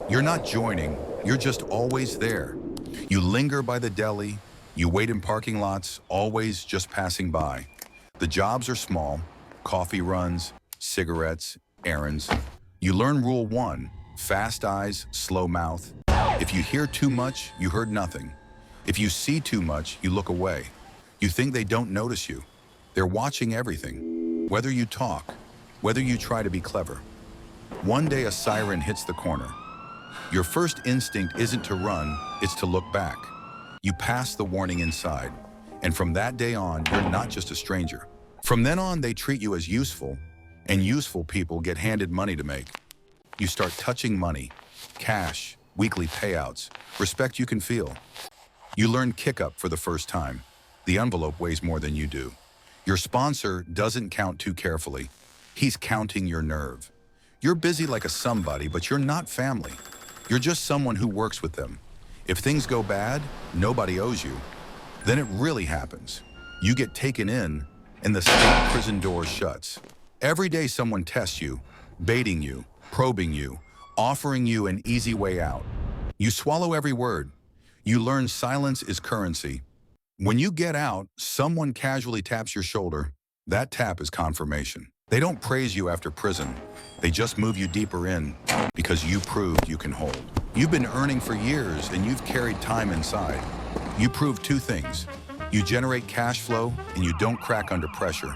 You're not joining, you're just always there. You linger by the deli, you wait in parking lots, always just passing by. The jobs are small, coffee runs, cigarettes, errands. You learn rule one, fast eyes, slow mouth. If you hear too much, you heard nothing. If you see too much, you look away. You think they don't notice you. They're watching everything, whether you talk, whether you try to be clever. One day a siren hits the corner. Your first instinct isn't to run, it's to look back. You pass the warning inside, and from that day on, you're not just a stranger. From then on, they treat you as useful, and useful people get handed money to make. You start touching money, cash, weekly payouts, respect you can feel. You learn kick up for the first time. The envelope weighs more than you do. Your sponsor doesn't count too carefully. He's counting your nerve. You're busy like a somebody, but you're not family. You're just someone who works with them. If things go bad, nobody owes you. Then it really happens. You get taken in, and the state prison door shuts. Every day someone tests you, baiting you, probing you, offering you an easy way out. You swallow every word. You learn silence is currency. When you get out, someone casually taps your shoulder. That tap is confirmation. They don't praise you after prison. They just move you deeper in because you proved you can hold. You've been earning for years and you've carried time inside. You prove two things. You generate cash flow and you don't crack under pressure.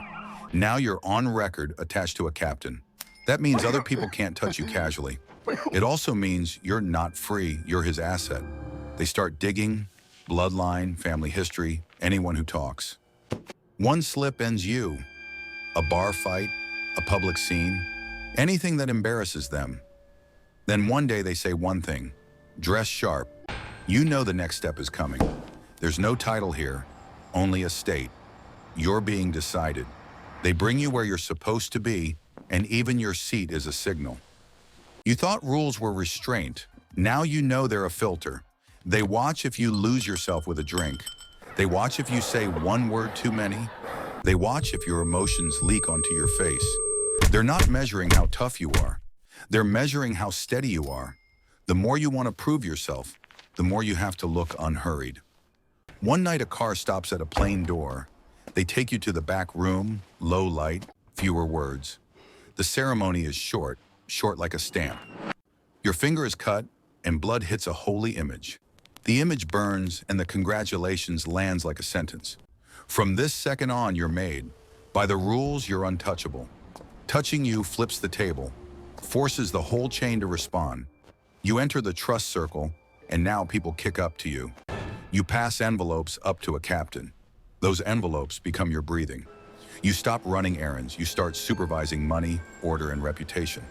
Now you're on record attached to a captain. That means other people can't touch you casually. It also means you're not free, you're his asset. They start digging, bloodline, family history, anyone who talks. One slip ends you. A bar fight, a public scene, anything that embarrasses them. Then one day they say one thing, dress sharp. You know the next step is coming. There's no title here, only a state. You're being decided. They bring you where you're supposed to be, and even your seat is a signal. You thought rules were restraint. Now you know they're a filter. They watch if you lose yourself with a drink. They watch if you say one word too many. They watch if your emotions leak onto your face. They're not measuring how tough you are. They're measuring how steady you are. The more you want to prove yourself, the more you have to look unhurried. One night a car stops at a plain door. They take you to the back room, low light, fewer words. The ceremony is short like a stamp. Your finger is cut and blood hits a holy image. The image burns and the congratulations lands like a sentence. From this second on, you're made. By the rules, you're untouchable. Touching you flips the table, forces the whole chain to respond. You enter the trust circle, and now people kick up to you. You pass envelopes up to a captain. Those envelopes become your breathing. You stop running errands, you start supervising money, order, and reputation.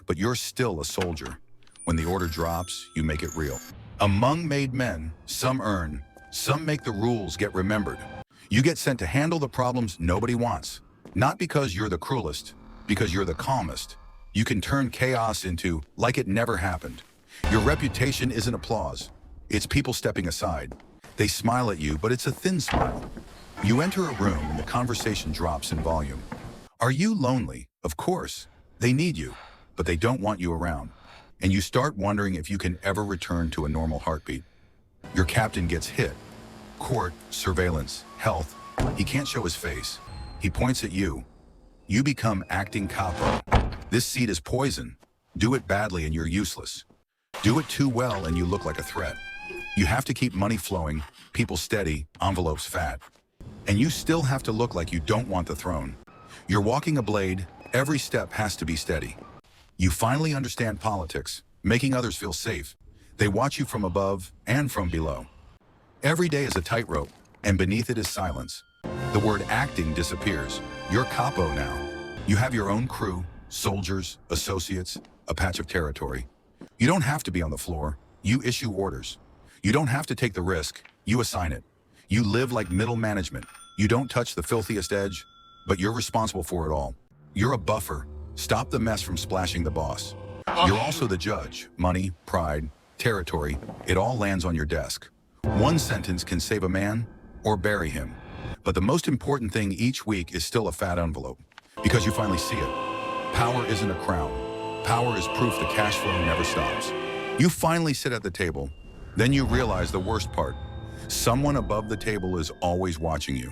But you're still a soldier. When the order drops, you make it real. Among made men, some earn, some make the rules get remembered. You get sent to handle the problems nobody wants. Not because you're the cruelest, because you're the calmest. You can turn chaos into like it never happened. Your reputation isn't applause. It's people stepping aside. They smile at you, but it's a thin smile. You enter a room and the conversation drops in volume. Are you lonely? Of course. They need you, but they don't want you around. And you start wondering if you can ever return to a normal heartbeat. Your captain gets hit. Court, surveillance, health. He can't show his face. He points at you. You become acting capo. This seat is poison. Do it badly and you're useless. Do it too well and you look like a threat. You have to keep money flowing, people steady, envelopes fat. And you still have to look like you don't want the throne. You're walking a blade, every step has to be steady. You finally understand politics, making others feel safe. They watch you from above and from below. Every day is a tightrope, and beneath it is silence. The word acting disappears. You're capo now. You have your own crew, soldiers, associates, a patch of territory. You don't have to be on the floor. You issue orders. You don't have to take the risk. You assign it. You live like middle management. You don't touch the filthiest edge, but you're responsible for it all. You're a buffer. Stop the mess from splashing the boss. You're also the judge. Money, pride, territory, it all lands on your desk. One sentence can save a man or bury him. But the most important thing each week is still a fat envelope, because you finally see it. Power isn't a crown. Power is proof the cash flow never stops. You finally sit at the table. Then you realize the worst part. Someone above the table is always watching you.